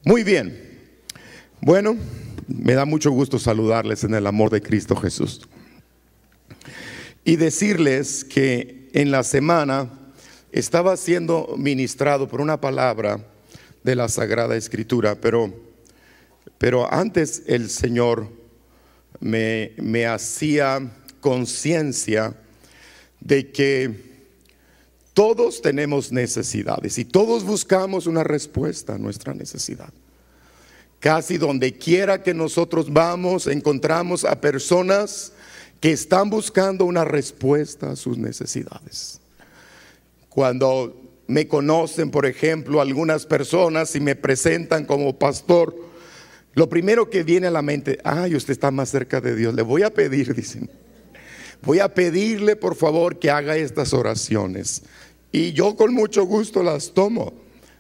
Muy bien. Bueno, me da mucho gusto saludarles en el amor de Cristo Jesús. Y decirles que en la semana estaba siendo ministrado por una palabra de la Sagrada Escritura, pero antes el Señor me hacía conciencia de que todos tenemos necesidades y todos buscamos una respuesta a nuestra necesidad. Casi donde quiera que nosotros vamos, encontramos a personas que están buscando una respuesta a sus necesidades. Cuando me conocen, por ejemplo, algunas personas y me presentan como pastor, lo primero que viene a la mente: ay, usted está más cerca de Dios, le voy a pedir, dicen. Voy a pedirle por favor que haga estas oraciones. Y yo con mucho gusto las tomo.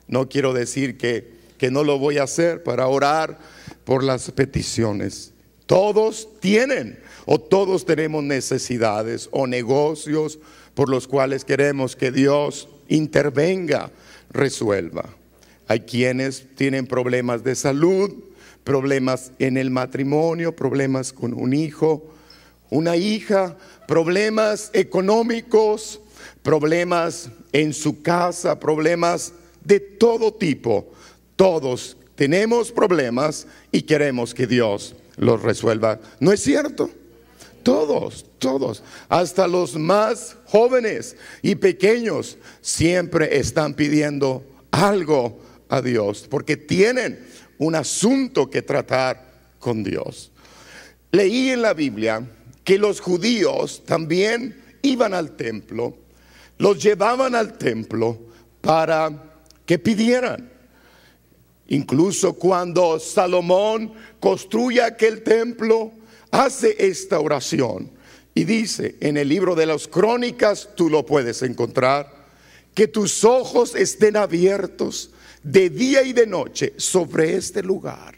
No quiero decir que no lo voy a hacer para orar por las peticiones. Todos tienen o todos tenemos necesidades o negocios por los cuales queremos que Dios intervenga, resuelva. Hay quienes tienen problemas de salud, problemas en el matrimonio, problemas con un hijo, una hija, problemas económicos, problemas en su casa, problemas de todo tipo. Todos tenemos problemas y queremos que Dios los resuelva. ¿No es cierto? Todos, hasta los más jóvenes y pequeños siempre están pidiendo algo a Dios, porque tienen un asunto que tratar con Dios. Leí en la Biblia que los judíos también iban al templo, los llevaban al templo para que pidieran. Incluso cuando Salomón construye aquel templo, hace esta oración y dice en el libro de las Crónicas, tú lo puedes encontrar: que tus ojos estén abiertos de día y de noche sobre este lugar,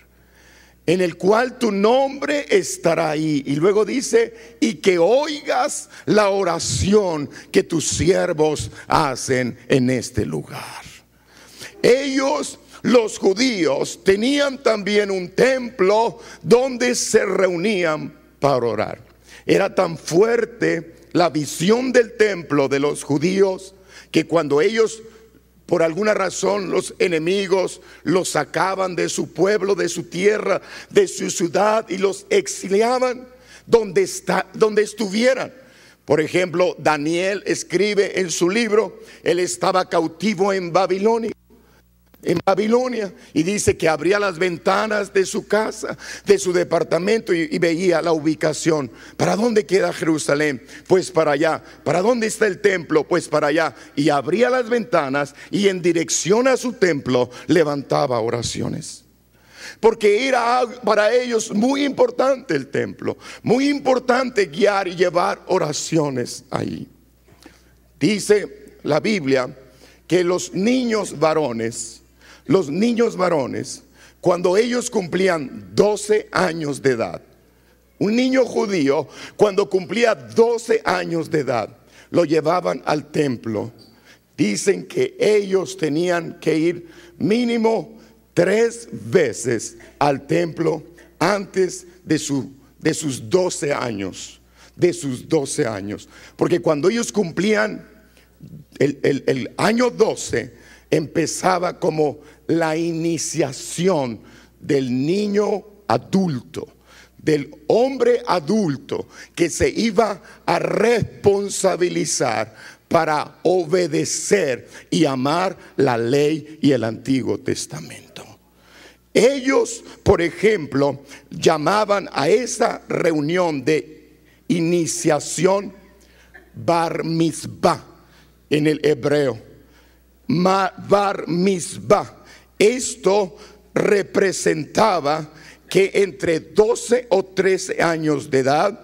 en el cual tu nombre estará ahí. Y luego dice: y que oigas la oración que tus siervos hacen en este lugar. Ellos, los judíos, tenían también un templo donde se reunían para orar. Era tan fuerte la visión del templo de los judíos que cuando ellos, por alguna razón, los enemigos los sacaban de su pueblo, de su tierra, de su ciudad, y los exiliaban donde estuvieran. Por ejemplo, Daniel escribe en su libro, él estaba cautivo en Babilonia, y dice que abría las ventanas de su casa, de su departamento, y veía la ubicación. ¿Para dónde queda Jerusalén? Pues para allá. ¿Para dónde está el templo? Pues para allá. Y abría las ventanas y en dirección a su templo levantaba oraciones, porque era para ellos muy importante el templo, muy importante guiar y llevar oraciones ahí. Dice la Biblia que los niños varones, cuando ellos cumplían 12 años de edad, un niño judío cuando cumplía 12 años de edad, lo llevaban al templo. Dicen que ellos tenían que ir mínimo 3 veces al templo antes de sus 12 años. Porque cuando ellos cumplían el año 12, empezaba como la iniciación del niño adulto, del hombre adulto que se iba a responsabilizar para obedecer y amar la ley y el Antiguo Testamento. Ellos, por ejemplo, llamaban a esa reunión de iniciación bar mitzvah en el hebreo. Bar mitzvah. Esto representaba que entre 12 o 13 años de edad,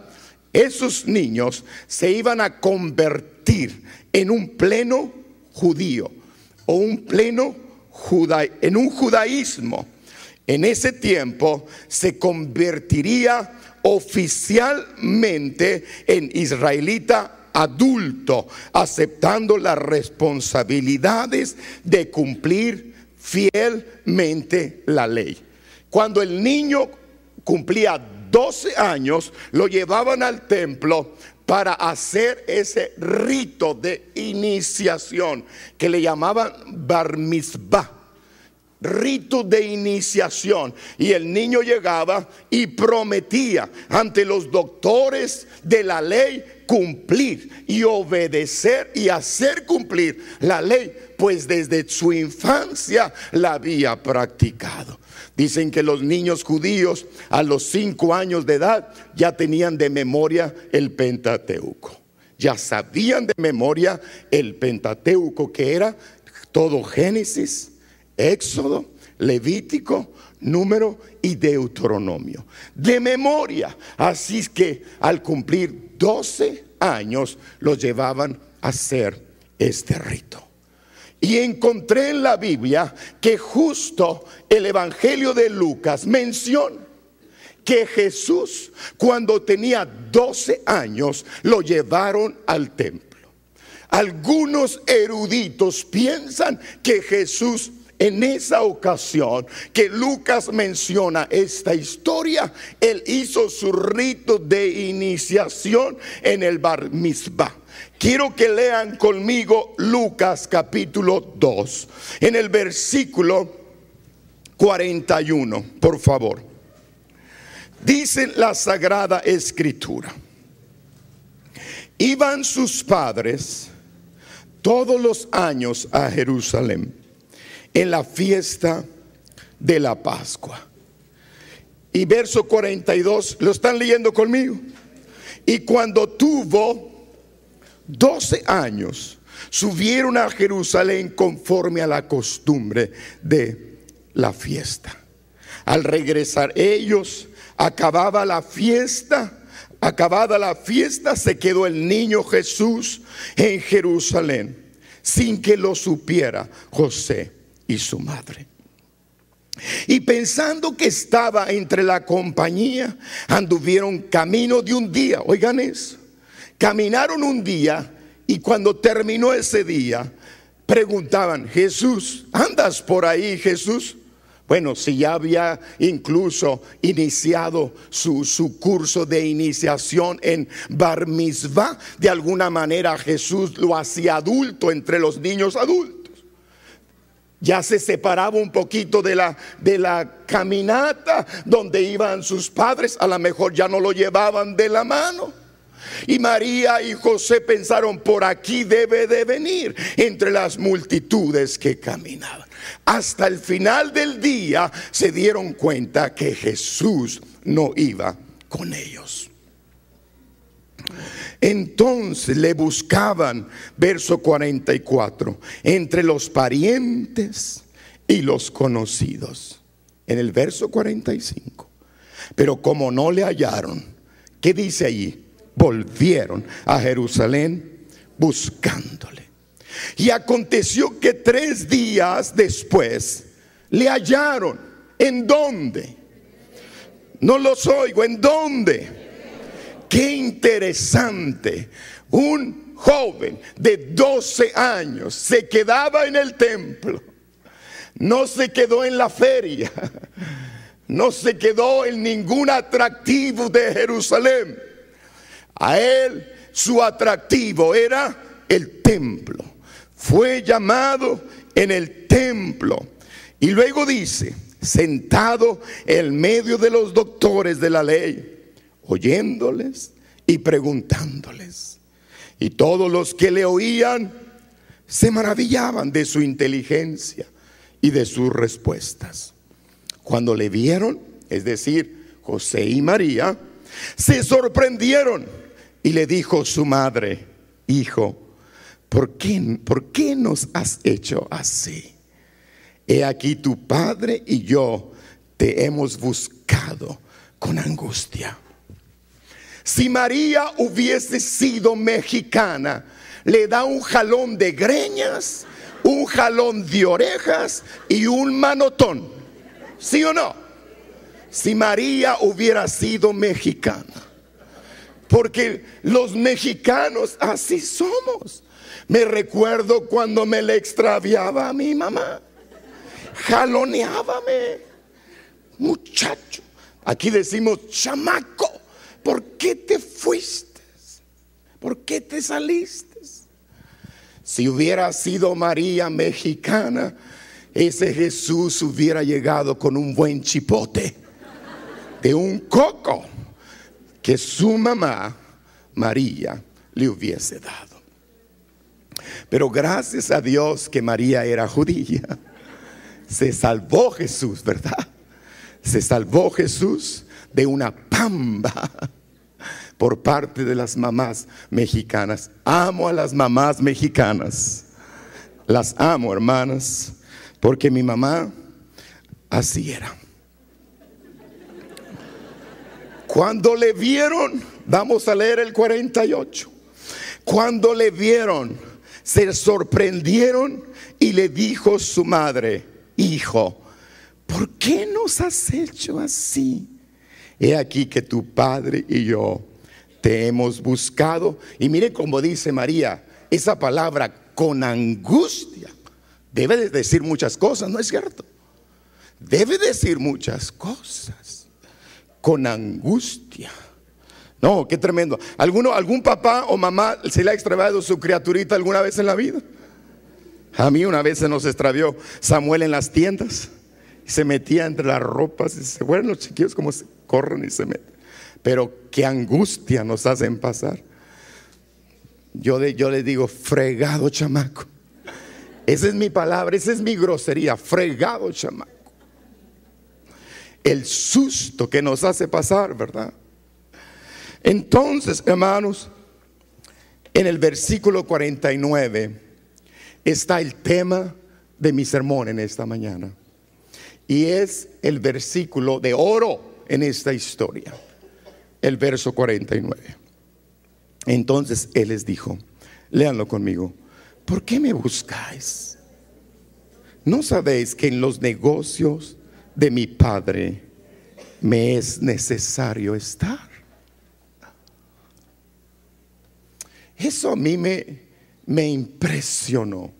esos niños se iban a convertir en un pleno judío o en un judaísmo. En ese tiempo se convertiría oficialmente en israelita adulto, aceptando las responsabilidades de cumplir fielmente la ley. Cuando el niño cumplía 12 años, lo llevaban al templo para hacer ese rito de iniciación que le llamaban bar mitzvah, rito de iniciación. Y el niño llegaba y prometía ante los doctores de la ley cumplir y obedecer y hacer cumplir la ley, pues desde su infancia la había practicado. Dicen que los niños judíos a los 5 años de edad ya tenían de memoria el Pentateuco. Ya sabían de memoria el Pentateuco, que era todo Génesis, Éxodo, Levítico, Número y Deuteronomio. De memoria. Así es que al cumplir 12 años los llevaban a hacer este rito. Y encontré en la Biblia que justo el Evangelio de Lucas menciona que Jesús, cuando tenía 12 años, lo llevaron al templo. Algunos eruditos piensan que Jesús, en esa ocasión que Lucas menciona esta historia, él hizo su rito de iniciación en el bar mitzvah. Quiero que lean conmigo Lucas capítulo 2, en el versículo 41, por favor. Dice la Sagrada Escritura: iban sus padres todos los años a Jerusalén en la fiesta de la Pascua. Y verso 42, ¿lo están leyendo conmigo? Y cuando tuvo 12 años, subieron a Jerusalén conforme a la costumbre de la fiesta. Al regresar ellos, acabada la fiesta, se quedó el niño Jesús en Jerusalén, sin que lo supiera José y su madre. Y pensando que estaba entre la compañía, anduvieron camino de un día. Oigan eso. Caminaron un día, y cuando terminó ese día, preguntaban: Jesús, ¿andas por ahí, Jesús? Bueno, si ya había incluso iniciado su curso de iniciación en bar mitzvah, de alguna manera Jesús lo hacía adulto entre los niños adultos. Ya se separaba un poquito de la caminata donde iban sus padres. A lo mejor ya no lo llevaban de la mano. Y María y José pensaron: por aquí debe de venir, entre las multitudes que caminaban. Hasta el final del día se dieron cuenta que Jesús no iba con ellos. Entonces le buscaban, verso 44, entre los parientes y los conocidos. En el verso 45, pero como no le hallaron, ¿qué dice allí? Volvieron a Jerusalén buscándole. Y aconteció que 3 días después le hallaron. ¿En dónde? No los oigo. ¿En dónde? Qué interesante. Un joven de 12 años se quedaba en el templo. No se quedó en la feria. No se quedó en ningún atractivo de Jerusalén. A él su atractivo era el templo. Fue llamado en el templo. Y luego dice: sentado en medio de los doctores de la ley, oyéndoles y preguntándoles. Y todos los que le oían se maravillaban de su inteligencia y de sus respuestas. Cuando le vieron, es decir, José y María, se sorprendieron. Y le dijo su madre: hijo, ¿por qué nos has hecho así? He aquí tu padre y yo te hemos buscado con angustia. Si María hubiese sido mexicana, le da un jalón de greñas, un jalón de orejas y un manotón. ¿Sí o no? Si María hubiera sido mexicana. Porque los mexicanos así somos. Me recuerdo cuando me le extraviaba a mi mamá. jaloneábame. Muchacho, aquí decimos chamaco, ¿por qué te fuiste? ¿Por qué te saliste? Si hubiera sido María mexicana, ese Jesús hubiera llegado con un buen chipote de un coco que su mamá María le hubiese dado. Pero gracias a Dios que María era judía, se salvó Jesús, ¿verdad? Se salvó Jesús de una pamba por parte de las mamás mexicanas. Amo a las mamás mexicanas, las amo, hermanas, porque mi mamá así era. Cuando le vieron, vamos a leer el 48. Cuando le vieron, se sorprendieron y le dijo su madre: hijo, ¿por qué nos has hecho así? He aquí que tu padre y yo te hemos buscado. Y mire cómo dice María, esa palabra con angustia debe de decir muchas cosas, ¿no es cierto? Debe decir muchas cosas. Con angustia. No, qué tremendo. ¿Algún papá o mamá se le ha extraviado su criaturita alguna vez en la vida? A mí una vez se nos extravió Samuel en las tiendas. Se metía entre las ropas y dice, bueno, los chiquillos como se corren y se meten. Pero qué angustia nos hacen pasar. Yo le digo, fregado chamaco. Esa es mi palabra, esa es mi grosería, fregado chamaco. El susto que nos hace pasar, ¿verdad? Entonces, hermanos, en el versículo 49 está el tema de mi sermón en esta mañana. Y es el versículo de oro en esta historia, el verso 49. Entonces Él les dijo, léanlo conmigo: ¿por qué me buscáis? ¿No sabéis que en los negocios de mi Padre me es necesario estar? Eso a mí me impresionó.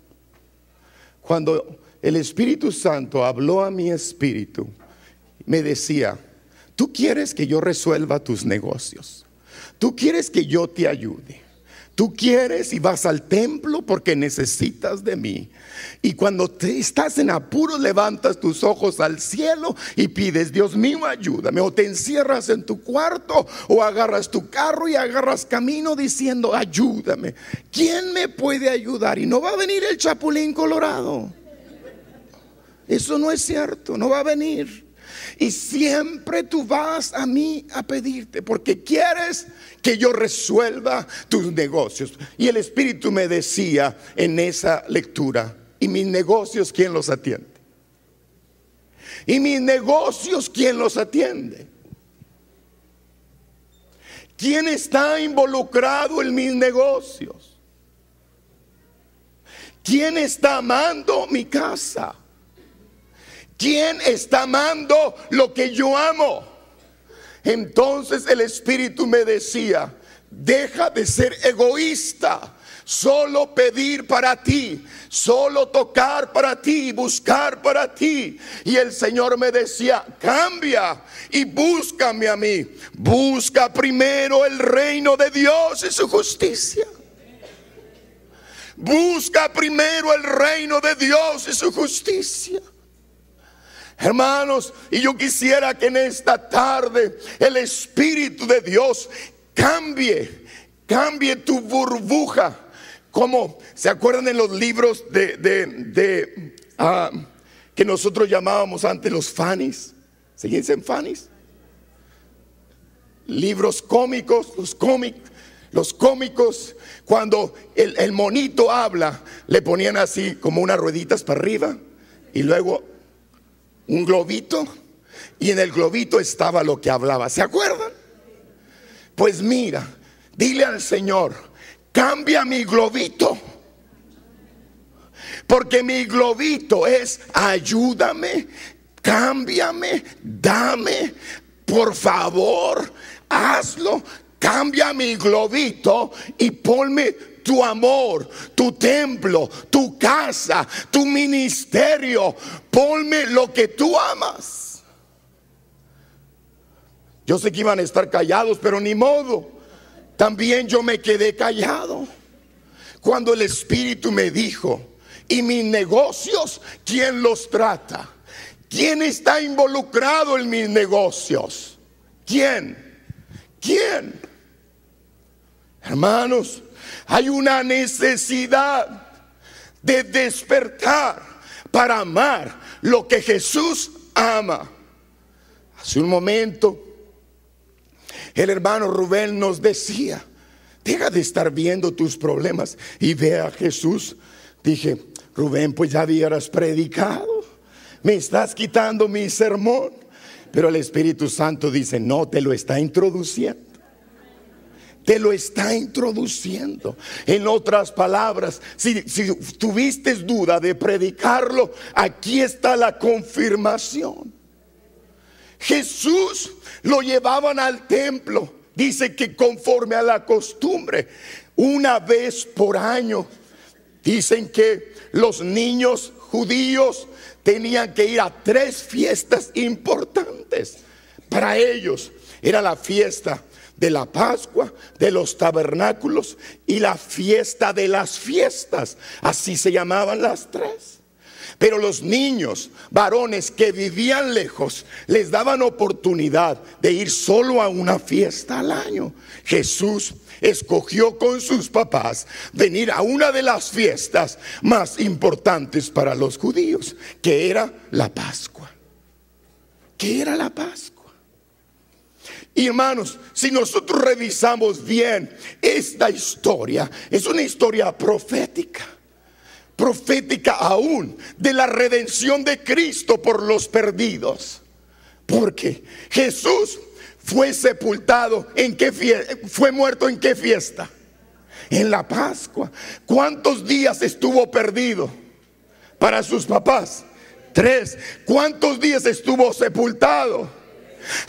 Cuando el Espíritu Santo habló a mi espíritu, me decía, tú quieres que yo resuelva tus negocios, tú quieres que yo te ayude, tú quieres y vas al templo porque necesitas de mí. Y cuando te estás en apuros, levantas tus ojos al cielo y pides, Dios mío, ayúdame. O te encierras en tu cuarto o agarras tu carro y agarras camino diciendo, ayúdame. ¿Quién me puede ayudar? Y no va a venir el Chapulín Colorado. Eso no es cierto, no va a venir. Y siempre tú vas a mí a pedirte porque quieres que yo resuelva tus negocios. Y el Espíritu me decía en esa lectura, ¿y mis negocios quién los atiende? ¿Y mis negocios quién los atiende? ¿Quién está involucrado en mis negocios? ¿Quién está amando mi casa? ¿Quién está amando lo que yo amo? Entonces el Espíritu me decía, deja de ser egoísta, solo pedir para ti, solo tocar para ti, buscar para ti. Y el Señor me decía, cambia y búscame a mí. Busca primero el reino de Dios y su justicia. Busca primero el reino de Dios y su justicia. Hermanos, y yo quisiera que en esta tarde el Espíritu de Dios cambie tu burbuja. Como se acuerdan en los libros que nosotros llamábamos antes los fanis. ¿Se dicen fanis? Libros cómicos, los cómicos, cuando el monito habla, le ponían así como unas rueditas para arriba y luego un globito, y en el globito estaba lo que hablaba. ¿Se acuerdan? Pues mira, dile al Señor, cambia mi globito, porque mi globito es ayúdame, cámbiame, dame, por favor, hazlo. Cambia mi globito y ponme tu amor, tu templo, tu casa, tu ministerio. Ponme lo que tú amas. Yo sé que iban a estar callados, pero ni modo. También yo me quedé callado cuando el Espíritu me dijo: ¿y mis negocios quién los trata? ¿Quién está involucrado en mis negocios? ¿Quién? Hermanos, hay una necesidad de despertar para amar lo que Jesús ama. Hace un momento el hermano Rubén nos decía: deja de estar viendo tus problemas y ve a Jesús. Dije: Rubén, pues ya hubieras predicado, me estás quitando mi sermón. Pero el Espíritu Santo dice: no, te lo está introduciendo. Te lo está introduciendo. En otras palabras, si tuviste duda de predicarlo, aquí está la confirmación. Jesús lo llevaban al templo. Dice que conforme a la costumbre, una vez por año. Dicen que los niños judíos tenían que ir a 3 fiestas importantes. Para ellos era la fiesta de la Pascua, de los tabernáculos y la fiesta de las fiestas. Así se llamaban las 3. Pero los niños varones que vivían lejos les daban oportunidad de ir solo a una fiesta al año. Jesús escogió con sus papás venir a una de las fiestas más importantes para los judíos, que era la Pascua. Y hermanos, si nosotros revisamos bien esta historia, es una historia profética aún de la redención de Cristo por los perdidos. Porque Jesús fue sepultado ¿en qué fiesta? Fue muerto ¿en qué fiesta? En la Pascua. ¿Cuántos días estuvo perdido para sus papás? 3. ¿Cuántos días estuvo sepultado?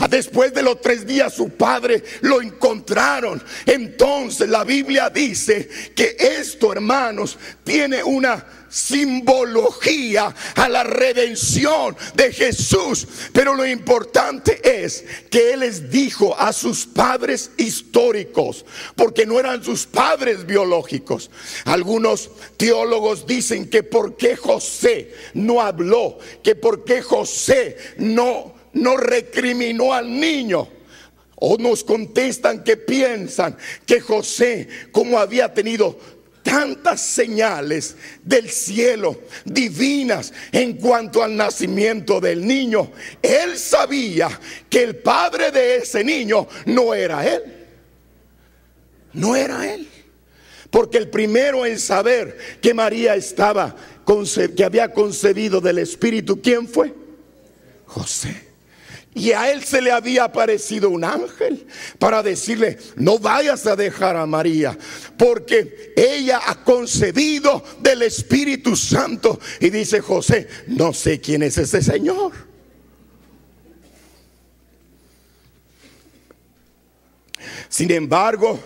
Después de los 3 días su padre lo encontraron. Entonces la Biblia dice que esto, hermanos, tiene una simbología a la redención de Jesús. Pero lo importante es que Él les dijo a sus padres históricos, porque no eran sus padres biológicos. Algunos teólogos dicen que por qué José no habló, que por qué José no recriminó al niño. O nos contestan que piensan que José, como había tenido tantas señales del cielo divinas en cuanto al nacimiento del niño, él sabía que el padre de ese niño no era él. Porque el primero en saber que María que había concebido del Espíritu, ¿quién fue? José. Y a él se le había aparecido un ángel para decirle: no vayas a dejar a María, porque ella ha concebido del Espíritu Santo. Y dice José: no sé quién es ese Señor. Sin embargo,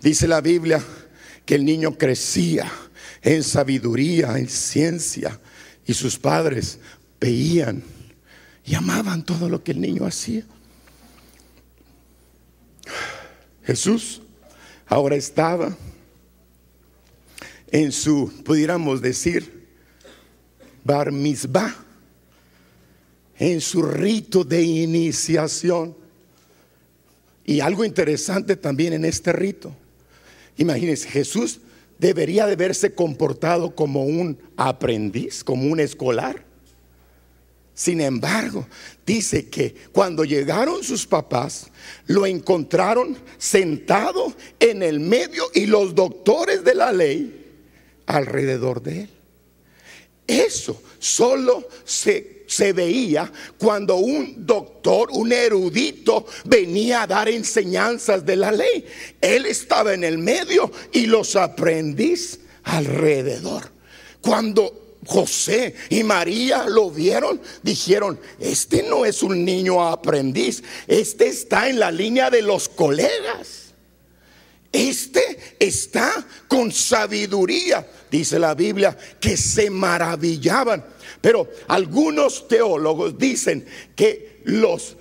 dice la Biblia que el niño crecía en sabiduría, en ciencia, y sus padres veían y amaban todo lo que el niño hacía. Jesús ahora estaba en su, pudiéramos decir, bar mitzvah, en su rito de iniciación. Y algo interesante también en este rito. Imagínense, Jesús debería de haberse comportado como un aprendiz, como un escolar. Sin embargo, dice que cuando llegaron sus papás, lo encontraron sentado en el medio y los doctores de la ley alrededor de él. Eso solo se veía cuando un doctor, un erudito, venía a dar enseñanzas de la ley. Él estaba en el medio y los aprendices alrededor. Cuando José y María lo vieron, dijeron: este no es un niño aprendiz, este está en la línea de los colegas. este está con sabiduría. Dice la Biblia que se maravillaban. Pero algunos teólogos dicen que los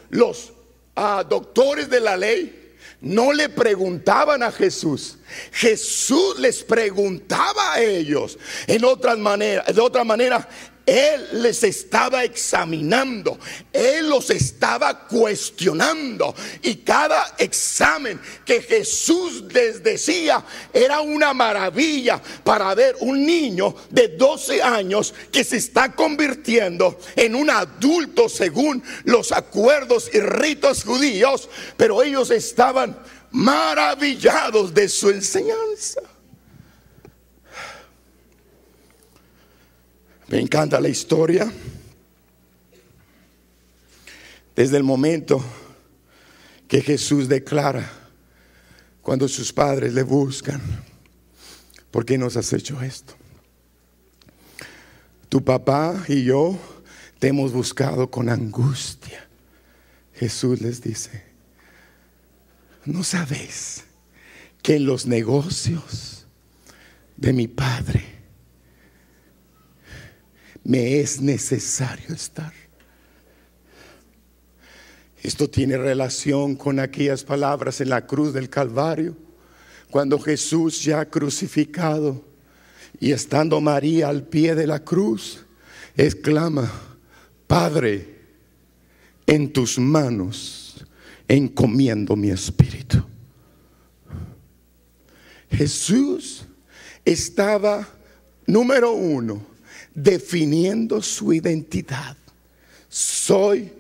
doctores de la ley no le preguntaban a Jesús. Jesús les preguntaba a ellos. De otra manera, Él les estaba examinando. Él los estaba cuestionando. Y cada examen que Jesús les decía era una maravilla para ver un niño de 12 años que se está convirtiendo en un adulto según los acuerdos y ritos judíos. Pero ellos estaban maravillados de su enseñanza. Me encanta la historia. Desde el momento que Jesús declara, cuando sus padres le buscan: ¿por qué nos has hecho esto? Tu papá y yo te hemos buscado con angustia. Jesús les dice: ¿no sabéis que en los negocios de mi Padre me es necesario estar? Esto tiene relación con aquellas palabras en la cruz del Calvario, cuando Jesús, ya crucificado y estando María al pie de la cruz, exclama: Padre, en tus manos encomiendo mi espíritu. Jesús estaba, número uno, definiendo su identidad. Soy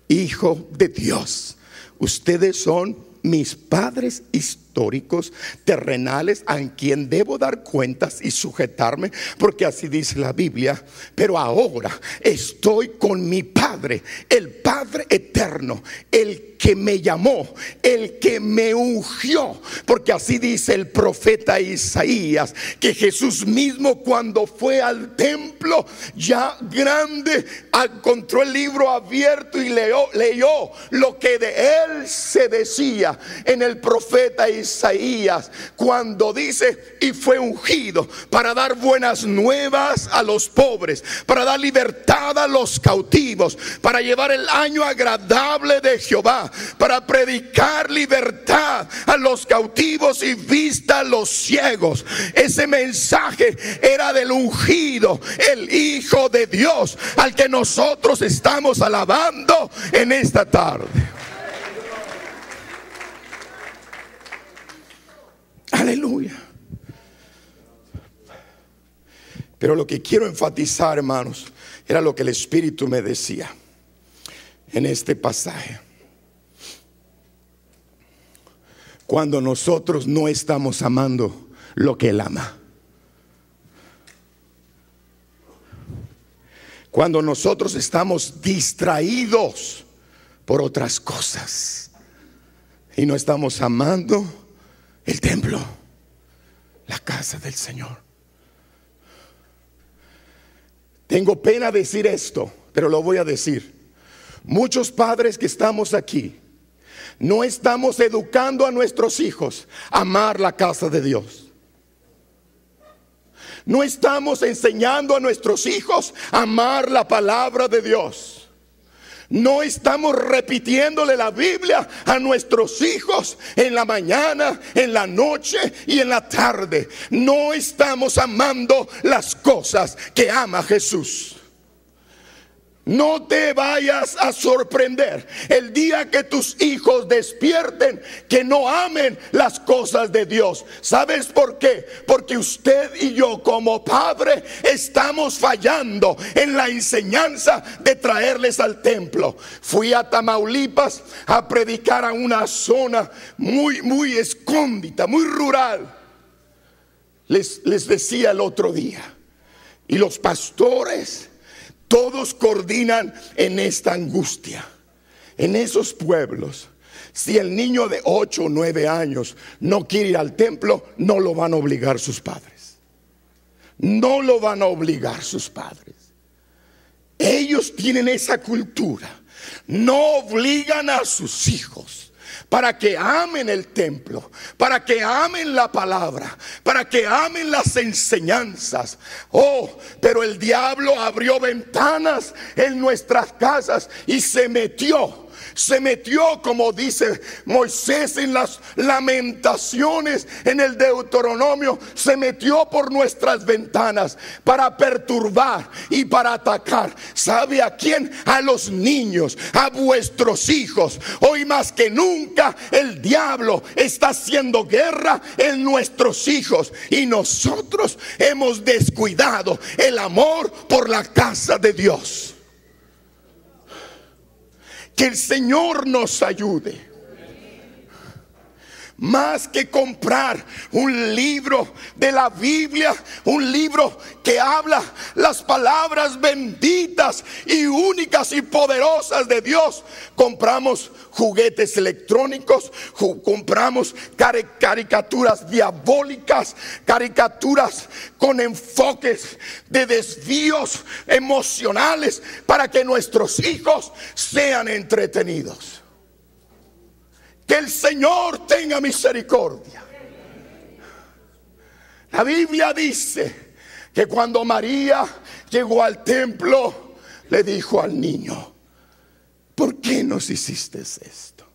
hijo de Dios. Ustedes son mis padres históricos, terrenales, a quien debo dar cuentas y sujetarme, porque así dice la Biblia. Pero ahora estoy con mi Padre, el Padre eterno, el que me llamó, el que me ungió, porque así dice el profeta Isaías, que Jesús mismo, cuando fue al templo ya grande, encontró el libro abierto y leyó lo que de él se decía en el profeta Isaías, cuando dice: y fue ungido para dar buenas nuevas a los pobres, para dar libertad a los cautivos, para llevar el año agradable de Jehová, para predicar libertad a los cautivos y vista a los ciegos. Ese mensaje era del ungido, el Hijo de Dios, al que nosotros estamos alabando en esta tarde. Aleluya. Pero lo que quiero enfatizar, hermanos, era lo que el Espíritu me decía en este pasaje. Cuando nosotros no estamos amando lo que Él ama, cuando nosotros estamos distraídos por otras cosas y no estamos amando el templo, la casa del Señor. Tengo pena decir esto, pero lo voy a decir. Muchos padres que estamos aquí no estamos educando a nuestros hijos a amar la casa de Dios. No estamos enseñando a nuestros hijos a amar la palabra de Dios. No estamos repitiéndole la Biblia a nuestros hijos en la mañana, en la noche y en la tarde. No estamos amando las cosas que ama Jesús. No te vayas a sorprender el día que tus hijos despierten que no amen las cosas de Dios. ¿Sabes por qué? Porque usted y yo como padre estamos fallando en la enseñanza de traerles al templo. Fui a Tamaulipas a predicar a una zona muy escóndita, muy rural. Les decía el otro día, y los pastores todos coordinan en esta angustia. En esos pueblos, si el niño de 8 o 9 años no quiere ir al templo, no lo van a obligar sus padres. No lo van a obligar sus padres. Ellos tienen esa cultura. No obligan a sus hijos. para que amen el templo, para que amen la palabra, para que amen las enseñanzas. Oh, pero el diablo abrió ventanas en nuestras casas y se metió, como dice Moisés en las Lamentaciones, en el Deuteronomio, se metió por nuestras ventanas para perturbar y para atacar. ¿Sabe a quién? A los niños, a vuestros hijos. Hoy más que nunca el diablo está haciendo guerra en nuestros hijos, y nosotros hemos descuidado el amor por la casa de Dios. Que el Señor nos ayude. Más que comprar un libro de la Biblia, un libro que habla las palabras benditas y únicas y poderosas de Dios, compramos juguetes electrónicos, compramos caricaturas diabólicas, caricaturas con enfoques de desvíos emocionales para que nuestros hijos sean entretenidos. Que el Señor tenga misericordia. La Biblia dice que cuando María llegó al templo, le dijo al niño: ¿por qué nos hiciste esto?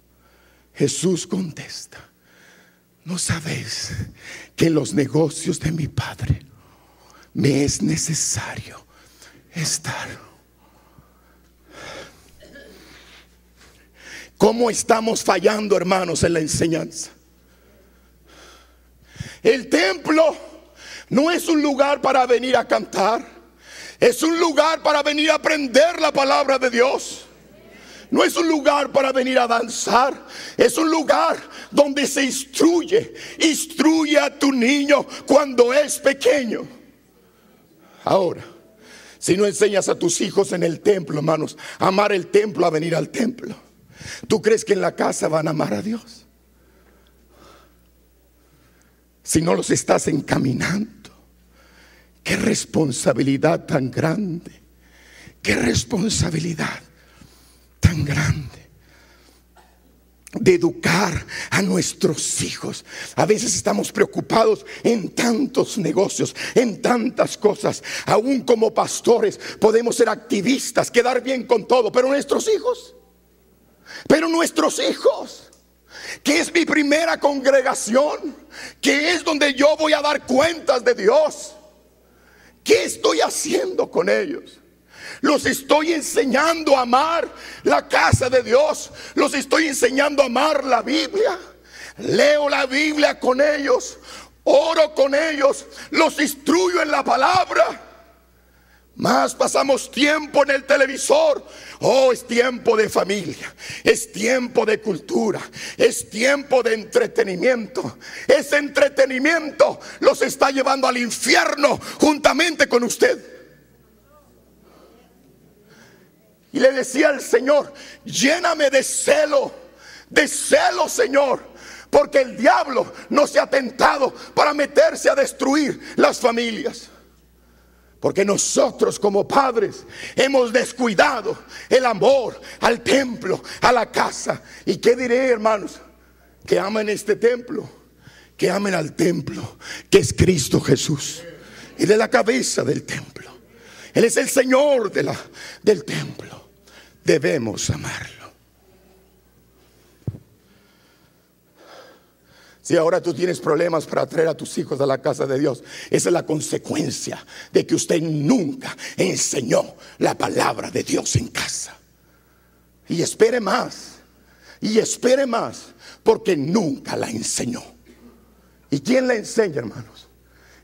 Jesús contesta: ¿no sabéis que en los negocios de mi Padre me es necesario estar? ¿Cómo estamos fallando, hermanos, en la enseñanza? El templo no es un lugar para venir a cantar, es un lugar para venir a aprender la palabra de Dios. No es un lugar para venir a danzar, es un lugar donde se instruye. Instruye a tu niño cuando es pequeño. Ahora, si no enseñas a tus hijos en el templo, hermanos, a amar el templo, a venir al templo, ¿tú crees que en la casa van a amar a Dios? Si no los estás encaminando. Qué responsabilidad tan grande. Qué responsabilidad tan grande de educar a nuestros hijos. A veces estamos preocupados en tantos negocios, en tantas cosas. Aún como pastores podemos ser activistas, quedar bien con todo, pero nuestros hijos, que es mi primera congregación, que es donde yo voy a dar cuentas de Dios, ¿qué estoy haciendo con ellos? Los estoy enseñando a amar la casa de Dios, los estoy enseñando a amar la Biblia. Leo la Biblia con ellos, oro con ellos, los instruyo en la palabra. Más pasamos tiempo en el televisor. Oh, es tiempo de familia, es tiempo de cultura, es tiempo de entretenimiento. Ese entretenimiento los está llevando al infierno juntamente con usted. Y le decía al Señor: lléname de celo, Señor, porque el diablo no se ha tentado para meterse a destruir las familias. Porque nosotros como padres hemos descuidado el amor al templo, a la casa. ¿Y qué diré, hermanos? Que amen este templo, que amen al templo, que es Cristo Jesús. Él es la cabeza del templo, Él es el Señor del templo. Debemos amarlo. Si ahora tú tienes problemas para traer a tus hijos a la casa de Dios, esa es la consecuencia de que usted nunca enseñó la palabra de Dios en casa. Y espere más, porque nunca la enseñó. ¿Y quién la enseña, hermanos?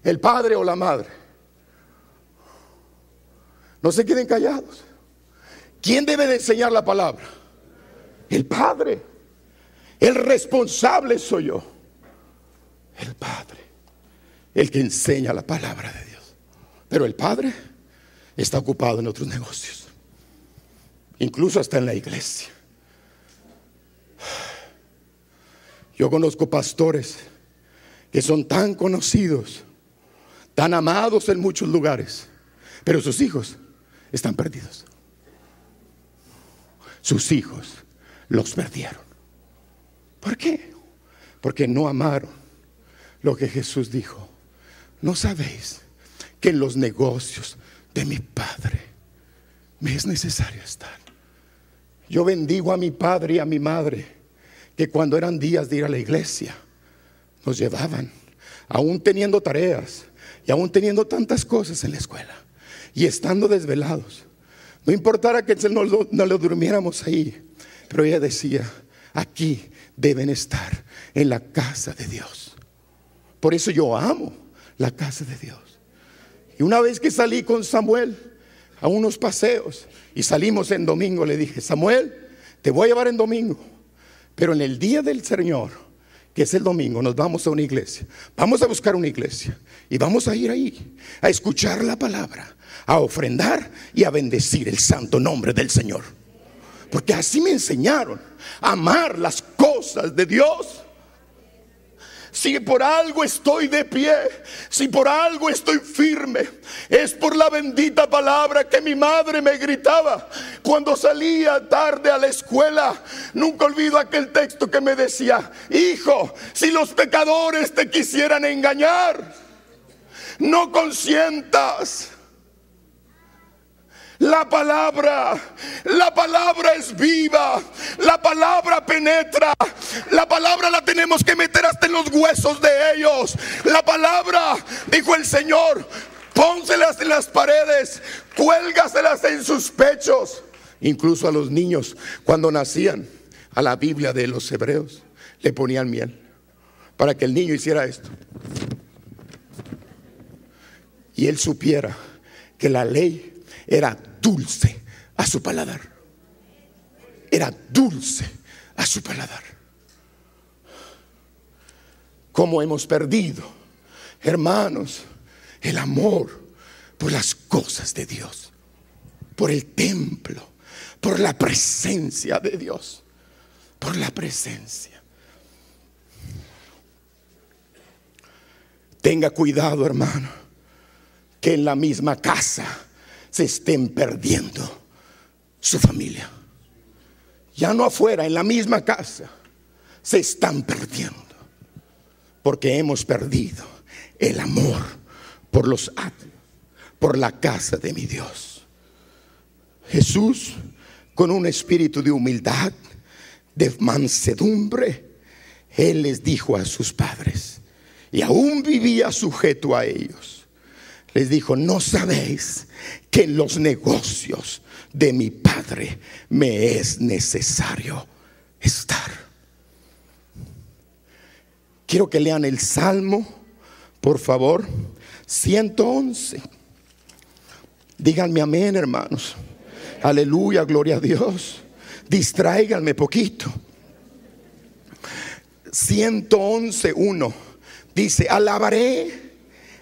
¿El padre o la madre? No se queden callados. ¿Quién debe de enseñar la palabra? El padre. El responsable soy yo. El padre, el que enseña la palabra de Dios. Pero el padre está ocupado en otros negocios, incluso hasta en la iglesia. Yo conozco pastores que son tan conocidos, tan amados en muchos lugares, pero sus hijos están perdidos. Sus hijos los perdieron. ¿Por qué? Porque no amaron lo que Jesús dijo. ¿No sabéis que en los negocios de mi Padre me es necesario estar? Yo bendigo a mi padre y a mi madre, que cuando eran días de ir a la iglesia, nos llevaban, aún teniendo tareas y aún teniendo tantas cosas en la escuela y estando desvelados. No importara que no lo durmiéramos ahí, pero ella decía: aquí deben estar, en la casa de Dios. Por eso yo amo la casa de Dios. Y una vez que salí con Samuel a unos paseos y salimos en domingo, le dije: Samuel, te voy a llevar en domingo, pero en el día del Señor, que es el domingo, nos vamos a una iglesia. Vamos a buscar una iglesia y vamos a ir ahí a escuchar la palabra, a ofrendar y a bendecir el santo nombre del Señor. Porque así me enseñaron a amar las cosas de Dios. Si por algo estoy de pie, si por algo estoy firme, es por la bendita palabra que mi madre me gritaba cuando salía tarde a la escuela. Nunca olvido aquel texto que me decía: hijo, si los pecadores te quisieran engañar, no consientas. La palabra es viva, la palabra penetra, la palabra la tenemos que meter hasta en los huesos de ellos. La palabra, dijo el Señor, pónselas en las paredes, cuélgaselas en sus pechos. Incluso a los niños, cuando nacían, a la Biblia de los hebreos le ponían miel para que el niño hiciera esto y él supiera que la ley era dulce a su paladar. Era dulce a su paladar. ¿Cómo hemos perdido, hermanos, el amor por las cosas de Dios, por el templo, por la presencia de Dios, por la presencia? Tenga cuidado, hermano, que en la misma casa se estén perdiendo su familia. Ya no afuera, en la misma casa se están perdiendo, porque hemos perdido el amor por los atrios, por la casa de mi Dios. Jesús, con un espíritu de humildad, de mansedumbre, Él les dijo a sus padres, y aún vivía sujeto a ellos, les dijo: ¿no sabéis que en los negocios de mi Padre me es necesario estar? Quiero que lean el Salmo, por favor, 111. Díganme amén, hermanos. Aleluya, gloria a Dios. Distráiganme poquito. 111:1 dice: alabaré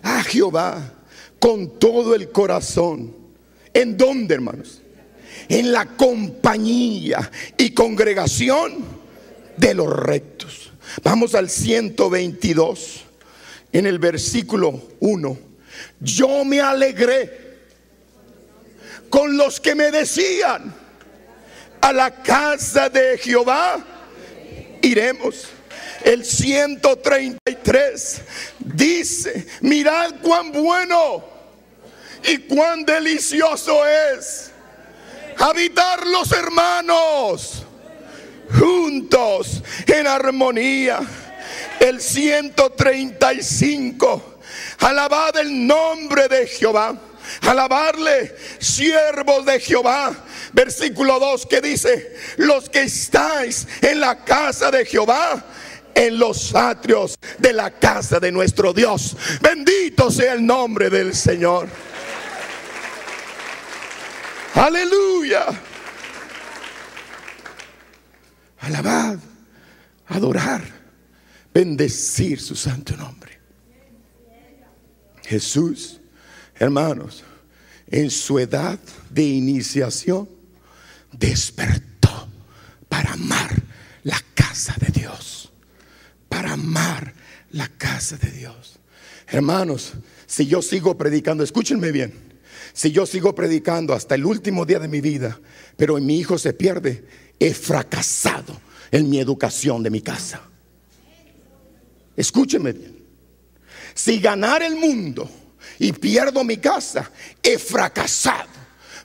a Jehová con todo el corazón. ¿En dónde, hermanos? En la compañía y congregación de los rectos. Vamos al 122, en el versículo 1. Yo me alegré con los que me decían: a la casa de Jehová iremos. El 133 dice: mirad cuán bueno y cuán delicioso es habitar los hermanos juntos en armonía. El 135, alabad el nombre de Jehová, alabarle, siervos de Jehová. Versículo 2 que dice: los que estáis en la casa de Jehová, en los atrios de la casa de nuestro Dios. Bendito sea el nombre del Señor. Aleluya. Alabad, adorar, bendecir su santo nombre. Jesús, hermanos, en su edad de iniciación despertó para amar la casa de Dios, para amar la casa de Dios. Hermanos, si yo sigo predicando, escúchenme bien, si yo sigo predicando hasta el último día de mi vida, pero mi hijo se pierde, he fracasado en mi educación de mi casa. Escúcheme bien. Si ganar el mundo y pierdo mi casa, he fracasado.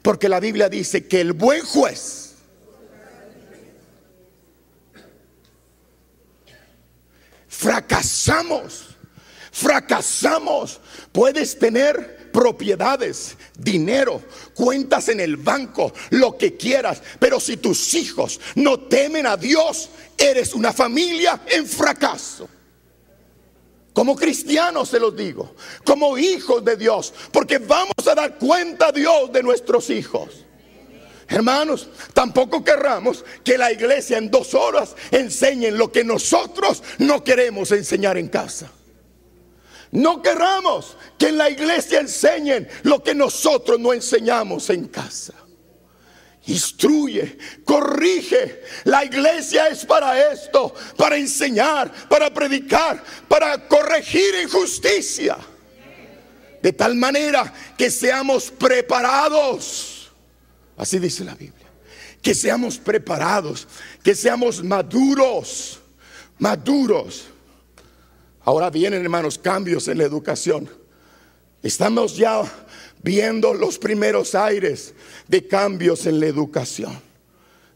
Porque la Biblia dice que el buen juez fracasamos. Puedes tener propiedades, dinero, cuentas en el banco, lo que quieras, pero si tus hijos no temen a Dios, eres una familia en fracaso. Como cristianos se los digo, como hijos de Dios, porque vamos a dar cuenta a Dios de nuestros hijos. Hermanos, tampoco querramos que la iglesia en 2 horas enseñe lo que nosotros no queremos enseñar en casa. No querramos que en la iglesia enseñen lo que nosotros no enseñamos en casa. Instruye, corrige. La iglesia es para esto, para enseñar, para predicar, para corregir injusticia. De tal manera que seamos preparados. Así dice la Biblia. Que seamos preparados, que seamos maduros. Ahora vienen, hermanos, cambios en la educación. Estamos ya viendo los primeros aires de cambios en la educación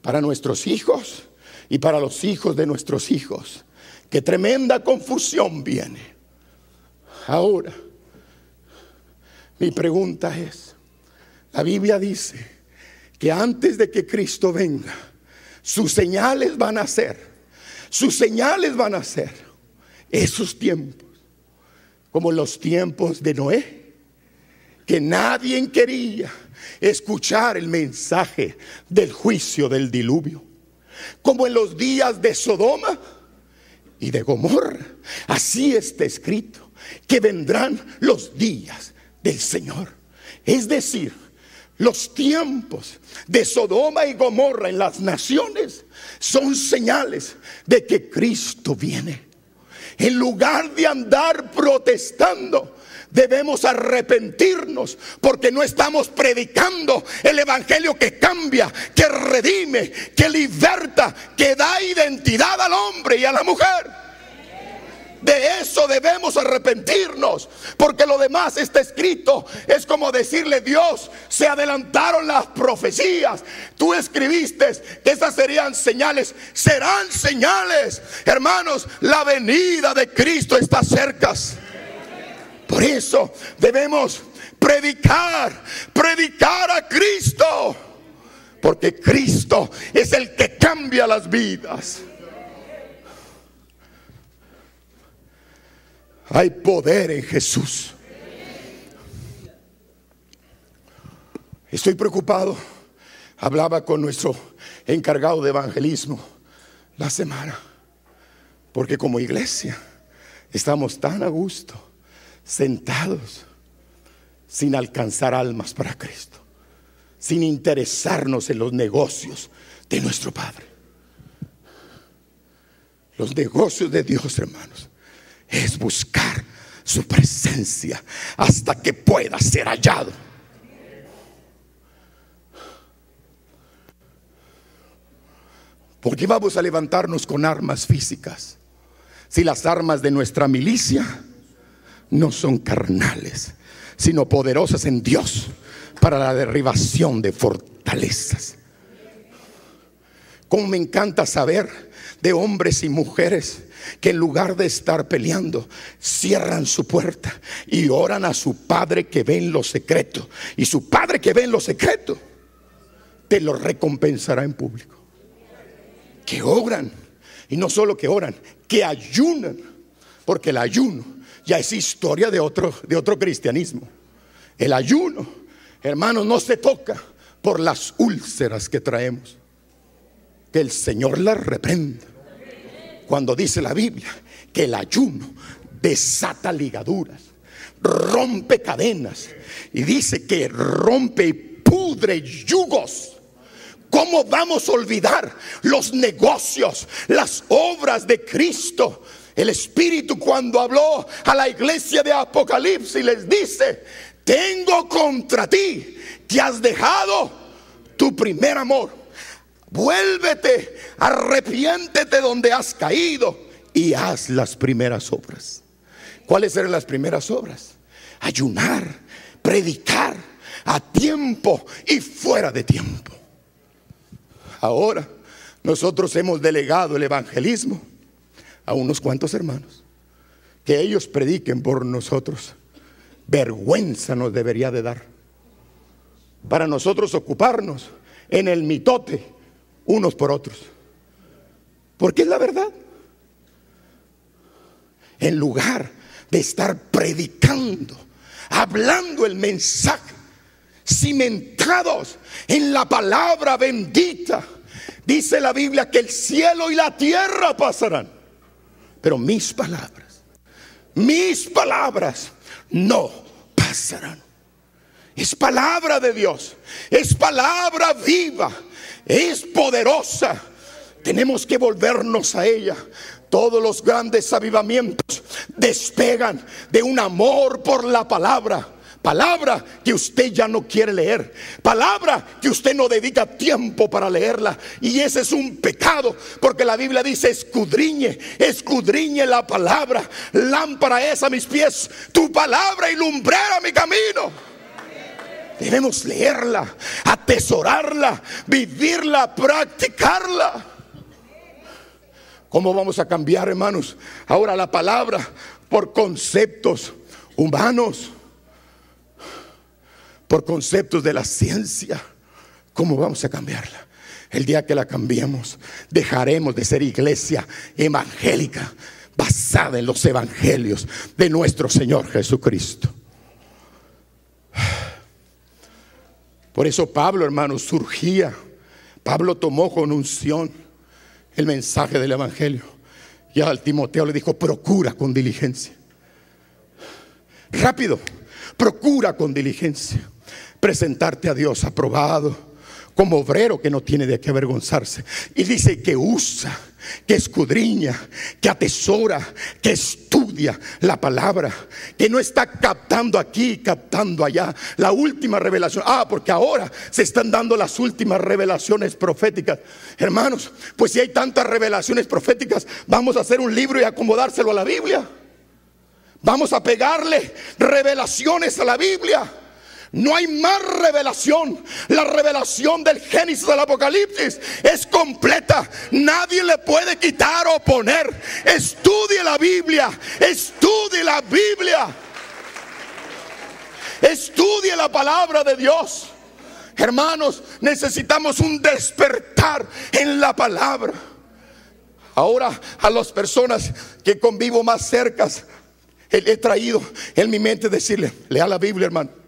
para nuestros hijos y para los hijos de nuestros hijos. Qué tremenda confusión viene. Ahora, mi pregunta es, la Biblia dice que antes de que Cristo venga, sus señales van a ser esos tiempos, como los tiempos de Noé, que nadie quería escuchar el mensaje del juicio del diluvio, como en los días de Sodoma y de Gomorra. Así está escrito, que vendrán los días del Señor. Es decir, los tiempos de Sodoma y Gomorra en las naciones son señales de que Cristo viene. En lugar de andar protestando, debemos arrepentirnos, porque no estamos predicando el evangelio que cambia, que redime, que liberta, que da identidad al hombre y a la mujer. De eso debemos arrepentirnos, porque lo demás está escrito. Es como decirle: Dios, se adelantaron las profecías, tú escribiste que esas serían señales. Serán señales, hermanos. La venida de Cristo está cerca. Por eso debemos predicar a Cristo, porque Cristo es el que cambia las vidas. Hay poder en Jesús. Estoy preocupado. Hablaba con nuestro encargado de evangelismo la semana, porque como iglesia estamos tan a gusto, sentados, sin alcanzar almas para Cristo, sin interesarnos en los negocios de nuestro Padre. Los negocios de Dios, hermanos, es buscar su presencia hasta que pueda ser hallado. ¿Por qué vamos a levantarnos con armas físicas si las armas de nuestra milicia no son carnales, sino poderosas en Dios para la derribación de fortalezas? Cómo me encanta saber de hombres y mujeres que en lugar de estar peleando, cierran su puerta y oran a su Padre que ve en lo secreto. Y su Padre que ve en lo secreto te lo recompensará en público. Que oran, y no solo que oran, que ayunan, porque el ayuno ya es historia de otro cristianismo. El ayuno, hermanos, no se toca por las úlceras que traemos. Que el Señor las reprenda. Cuando dice la Biblia que el ayuno desata ligaduras, rompe cadenas, y dice que rompe y pudre yugos. ¿Cómo vamos a olvidar los negocios, las obras de Cristo? El Espíritu, cuando habló a la iglesia de Apocalipsis, les dice: tengo contra ti que has dejado tu primer amor. Vuélvete, arrepiéntete donde has caído y haz las primeras obras. ¿Cuáles eran las primeras obras? Ayunar, predicar a tiempo y fuera de tiempo. Ahora nosotros hemos delegado el evangelismo a unos cuantos hermanos, que ellos prediquen por nosotros. Vergüenza nos debería de dar para nosotros ocuparnos en el mitote unos por otros, porque es la verdad. En lugar de estar predicando, hablando el mensaje, cimentados en la palabra bendita, dice la Biblia que el cielo y la tierra pasarán, pero mis palabras no pasarán. Es palabra de Dios, es palabra viva, es poderosa. Tenemos que volvernos a ella. Todos los grandes avivamientos despegan de un amor por la palabra. Palabra que usted ya no quiere leer, palabra que usted no dedica tiempo para leerla. Y ese es un pecado, porque la Biblia dice: escudriñe la palabra. Lámpara es a mis pies tu palabra y lumbrera mi camino. Debemos leerla, atesorarla, vivirla, practicarla. ¿Cómo vamos a cambiar, hermanos, ahora la palabra por conceptos humanos, por conceptos de la ciencia? ¿Cómo vamos a cambiarla? El día que la cambiemos, dejaremos de ser iglesia evangélica basada en los evangelios de nuestro Señor Jesucristo. Por eso Pablo, hermanos, Pablo tomó con unción el mensaje del evangelio, y al Timoteo le dijo: procura con diligencia, rápido, procura con diligencia presentarte a Dios aprobado, como obrero que no tiene de qué avergonzarse. Y dice que usa, que escudriña, que atesora, que estudia la palabra, que no está captando aquí, captando allá la última revelación. Porque ahora se están dando las últimas revelaciones proféticas. Hermanos, pues si hay tantas revelaciones proféticas, vamos a hacer un libro y acomodárselo a la Biblia. Vamos a pegarle revelaciones a la Biblia. No hay más revelación. La revelación del Génesis al Apocalipsis es completa. Nadie le puede quitar o poner. Estudie la Biblia. Estudie la Biblia. Estudie la palabra de Dios. Hermanos, necesitamos un despertar en la palabra. Ahora, a las personas que convivo más cerca, he traído en mi mente decirle: lea la Biblia, hermano.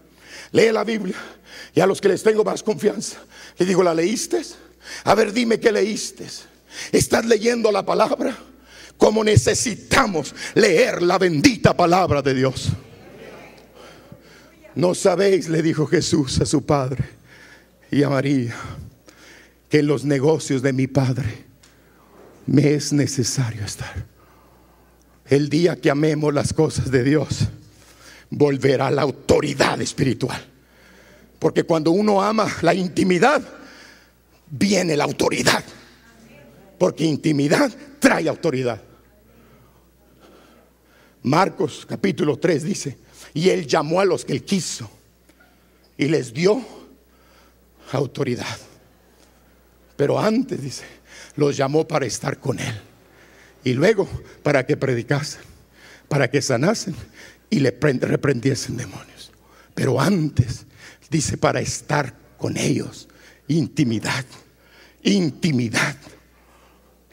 Lee la Biblia. Y a los que les tengo más confianza, les digo: ¿la leíste? A ver, dime qué leíste. ¿Estás leyendo la palabra? Como necesitamos leer la bendita palabra de Dios. No sabéis, le dijo Jesús a su padre y a María, que en los negocios de mi Padre me es necesario estar. El día que amemos las cosas de Dios, volverá la autoridad espiritual. Porque cuando uno ama la intimidad, viene la autoridad. Porque intimidad trae autoridad. Marcos capítulo 3 dice: y él llamó a los que él quiso y les dio autoridad. Pero antes, dice, los llamó para estar con él, y luego para que predicasen, para que sanasen y le reprendiesen demonios. Pero antes, dice, para estar con ellos. Intimidad. Intimidad.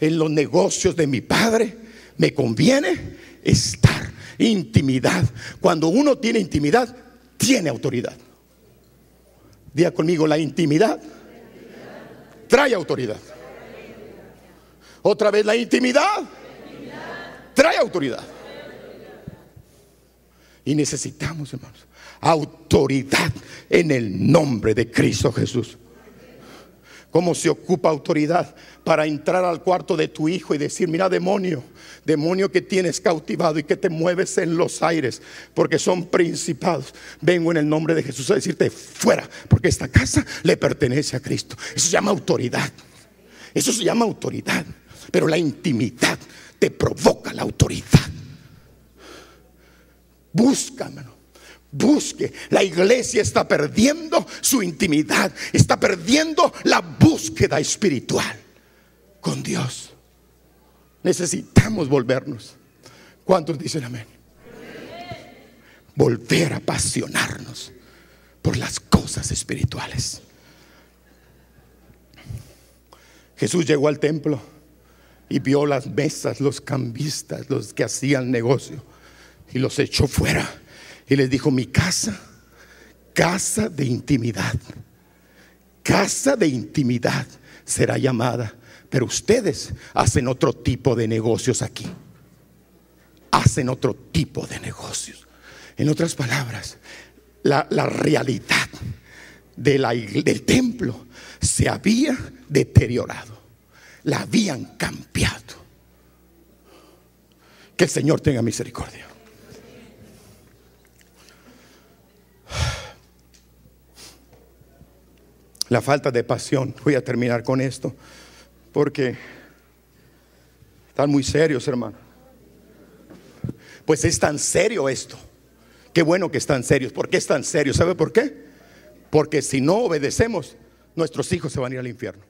En los negocios de mi Padre me conviene estar. Intimidad. Cuando uno tiene intimidad, tiene autoridad. Diga conmigo: la intimidad trae autoridad. Otra vez: la intimidad trae autoridad. Y necesitamos, hermanos, autoridad en el nombre de Cristo Jesús. ¿Cómo se ocupa autoridad para entrar al cuarto de tu hijo y decir: mira, demonio que tienes cautivado y que te mueves en los aires, porque son principados, vengo en el nombre de Jesús a decirte: fuera, porque esta casa le pertenece a Cristo? Eso se llama autoridad. Eso se llama autoridad. Pero la intimidad te provoca la autoridad. Busca, hermano. Busque. La iglesia está perdiendo su intimidad. Está perdiendo la búsqueda espiritual con Dios. Necesitamos volvernos. ¿Cuántos dicen amén? Volver a apasionarnos por las cosas espirituales. Jesús llegó al templo y vio las mesas, los cambistas, los que hacían negocio, y los echó fuera y les dijo: mi casa, casa de intimidad, casa de intimidad será llamada. Pero ustedes hacen otro tipo de negocios aquí. Hacen otro tipo de negocios. En otras palabras, la realidad del templo se había deteriorado. La habían cambiado. Que el Señor tenga misericordia. La falta de pasión. Voy a terminar con esto, porque están muy serios, hermano. Pues es tan serio esto. Qué bueno que están serios. ¿Por qué es tan serio? ¿Sabe por qué? Porque si no obedecemos, nuestros hijos se van a ir al infierno.